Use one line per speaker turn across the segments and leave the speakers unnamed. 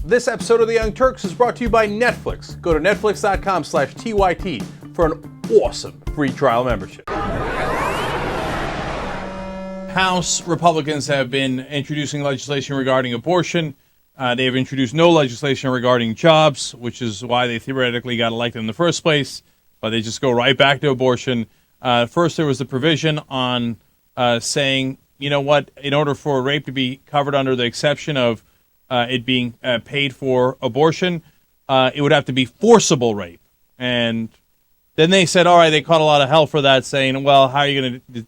This episode of The Young Turks is brought to you by Netflix. Go to netflix.com/TYT for an awesome free trial membership. House Republicans have been introducing legislation regarding abortion. They have introduced no legislation regarding jobs, which is why they theoretically got elected in the first place, but they just go right back to abortion. First, there was the provision on saying, you know what, in order for rape to be covered under the exception of it being paid for abortion, it would have to be forcible rape. And then they said, all right, they caught a lot of hell for that, saying, well, how are you going to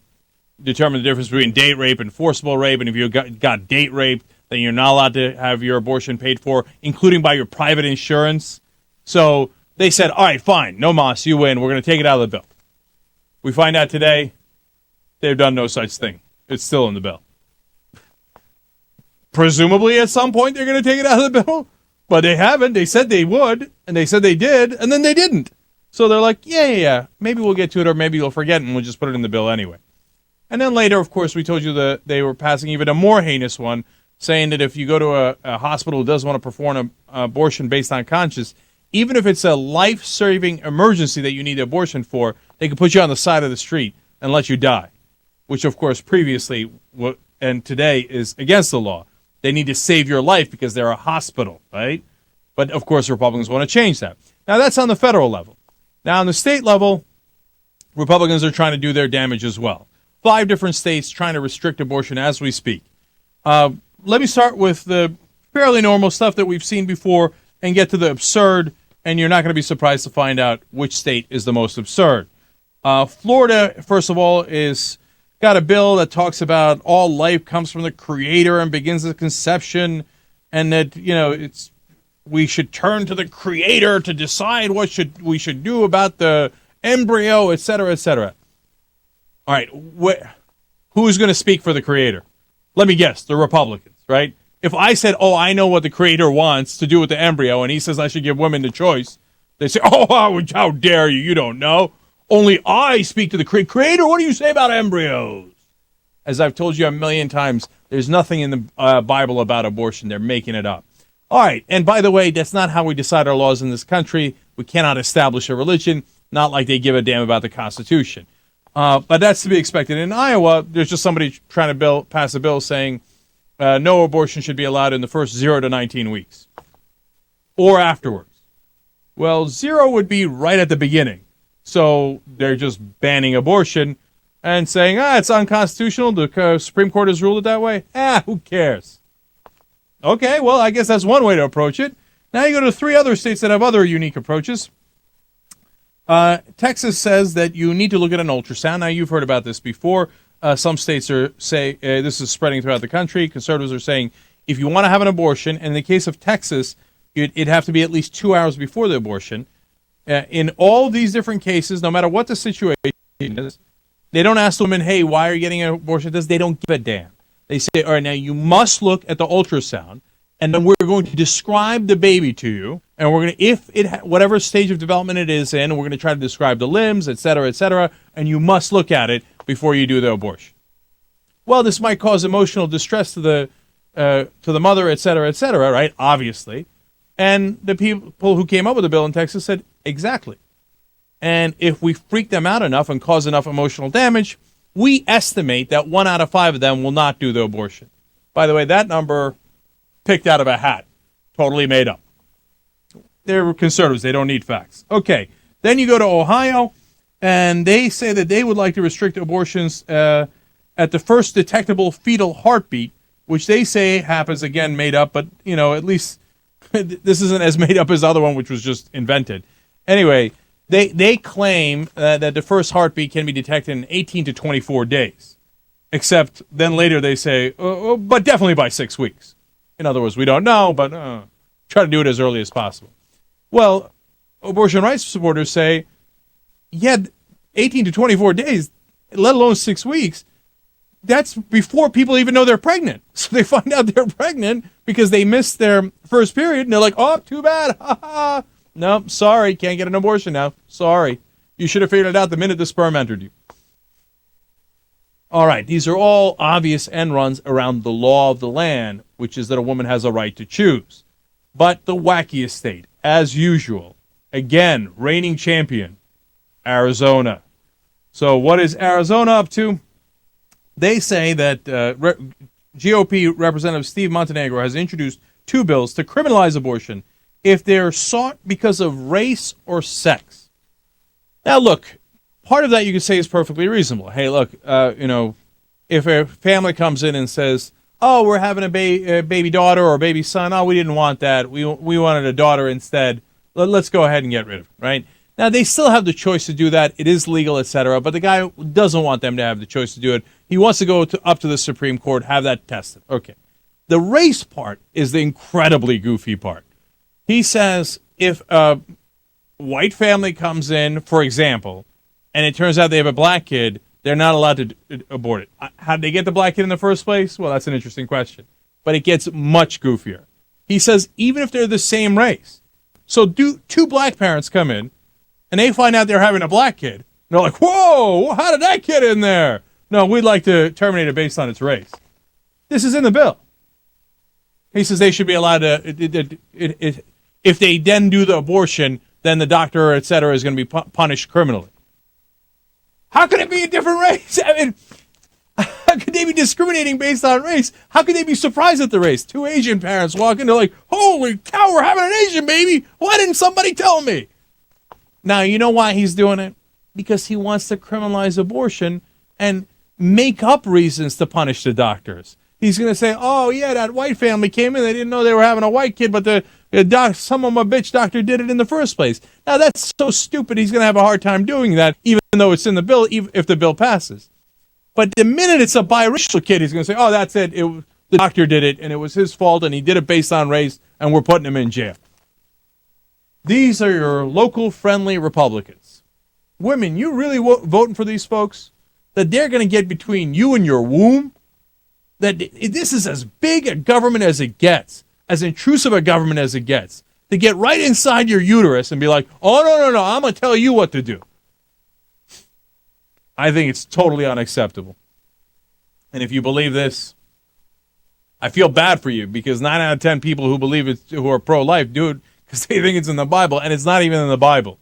determine the difference between date rape and forcible rape? And if you got date rape, then you're not allowed to have your abortion paid for, including by your private insurance. So they said, all right, fine, no mas, you win. We're going to take it out of the bill. We find out today they've done no such thing. It's still in the bill. Presumably at some point they're going to take it out of the bill, but they haven't. They said they would, and they said they did, and then they didn't. So they're like, yeah, maybe we'll get to it, or maybe you'll forget, and we'll just put it in the bill anyway. And then later, of course, we told you that they were passing even a more heinous one, saying that if you go to a hospital who does want to perform an abortion based on conscience, even if it's a life-saving emergency that you need an abortion for, they can put you on the side of the street and let you die, which, of course, previously and today is against the law. They need to save your life because they're a hospital, right? But, of course, Republicans want to change that. Now, that's on the federal level. Now, on the state level, Republicans are trying to do their damage as well. 5 different states trying to restrict abortion as we speak. Let me start with the fairly normal stuff that we've seen before and get to the absurd, and you're not going to be surprised to find out which state is the most absurd. Florida, first of all, is got a bill that talks about all life comes from the Creator and begins at conception, and that, you know, we should turn to the Creator to decide what we should do about the embryo, et cetera, et cetera. All right, who's going to speak for the Creator? Let me guess, the Republicans, right? If I said, I know what the Creator wants to do with the embryo, and he says I should give women the choice, they say, how dare you, you don't know. Only I speak to the Creator. What do you say about embryos? As I've told you a million times, there's nothing in the Bible about abortion. They're making it up. All right, and by the way, that's not how we decide our laws in this country. We cannot establish a religion, not like they give a damn about the Constitution. But that's to be expected. In Iowa, there's just somebody trying to pass a bill saying no abortion should be allowed in the first 0 to 19 weeks or afterwards. Well, 0 would be right at the beginning. So they're just banning abortion and saying, it's unconstitutional. The Supreme Court has ruled it that way. Who cares? Okay, well, I guess that's one way to approach it. Now you go to 3 other states that have other unique approaches. Texas says that you need to look at an ultrasound. Now, you've heard about this before. Some states say this is spreading throughout the country. Conservatives are saying if you want to have an abortion, and in the case of Texas, it'd have to be at least 2 hours before the abortion. In all these different cases, no matter what the situation is, they don't ask the woman, hey, why are you getting an abortion? They don't give a damn. They say, all right, now you must look at the ultrasound, and then we're going to describe the baby to you, and we're going to, whatever stage of development it is in, we're going to try to describe the limbs, et cetera, and you must look at it before you do the abortion. Well, this might cause emotional distress to the mother, et cetera, right? Obviously. And the people who came up with the bill in Texas said, exactly. And if we freak them out enough and cause enough emotional damage, we estimate that 1 out of 5 of them will not do the abortion. By the way, that number picked out of a hat, totally made up. They're conservatives. They don't need facts. Okay, then you go to Ohio, and they say that they would like to restrict abortions at the first detectable fetal heartbeat, which they say happens, again, made up, but, at least this isn't as made up as the other one, which was just invented. Anyway, they claim that the first heartbeat can be detected in 18 to 24 days, except then later they say, but definitely by 6 weeks. In other words, we don't know, but try to do it as early as possible. Well, abortion rights supporters say, 18 to 24 days, let alone 6 weeks, that's before people even know they're pregnant. So they find out they're pregnant because they missed their first period, and they're like, too bad. Ha ha. No, sorry, can't get an abortion now. Sorry. You should have figured it out the minute the sperm entered you. All right, these are all obvious end runs around the law of the land, which is that a woman has a right to choose. But the wackiest state, as usual, again, reigning champion, Arizona. So what is Arizona up to? They say that GOP Representative Steve Montenegro has introduced 2 bills to criminalize abortion if they're sought because of race or sex. Now, look, part of that you could say is perfectly reasonable. Hey, look, if a family comes in and says, oh, we're having a baby daughter or a baby son. Oh, we didn't want that. We wanted a daughter instead. Let's go ahead and get rid of it, right? Now, they still have the choice to do that. It is legal, etc. But the guy doesn't want them to have the choice to do it. He wants to go up to the Supreme Court, have that tested. Okay. The race part is the incredibly goofy part. He says if a white family comes in, for example, and it turns out they have a black kid, they're not allowed to abort it. How did they get the black kid in the first place? Well, that's an interesting question. But it gets much goofier. He says even if they're the same race. So 2 black parents come in, and they find out they're having a black kid. And they're like, whoa, how did that get in there? No, we'd like to terminate it based on its race. This is in the bill. He says they should be allowed to, if they then do the abortion, then the doctor, et cetera, is going to be punished criminally. How could it be a different race? I mean, how could they be discriminating based on race? How could they be surprised at the race? 2 Asian parents walk in, they're like, holy cow, we're having an Asian baby. Why didn't somebody tell me? Now, you know why he's doing it? Because he wants to criminalize abortion and make up reasons to punish the doctors. He's going to say, oh, yeah, that white family came in. They didn't know they were having a white kid, but some of my bitch doctor did it in the first place. Now, that's so stupid. He's going to have a hard time doing that, even though it's in the bill, even if the bill passes. But the minute it's a biracial kid, he's going to say, oh, that's it. The doctor did it, and it was his fault, and he did it based on race, and we're putting him in jail. These are your local friendly Republicans. Women, you really voting for these folks? That they're going to get between you and your womb? That this is as big a government as it gets, as intrusive a government as it gets, to get right inside your uterus and be like, oh, no, I'm going to tell you what to do. I think it's totally unacceptable. And if you believe this, I feel bad for you, because 9 out of 10 people who believe it, who are pro-life, do it because they think it's in the Bible, and it's not even in the Bible.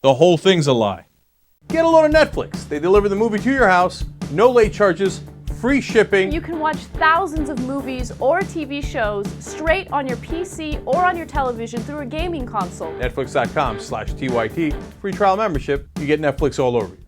The whole thing's a lie. Get a load of Netflix. They deliver the movie to your house, no late charges, free shipping.
You can watch thousands of movies or TV shows straight on your PC or on your television through a gaming console.
Netflix.com/TYT. Free trial membership. You get Netflix all over you.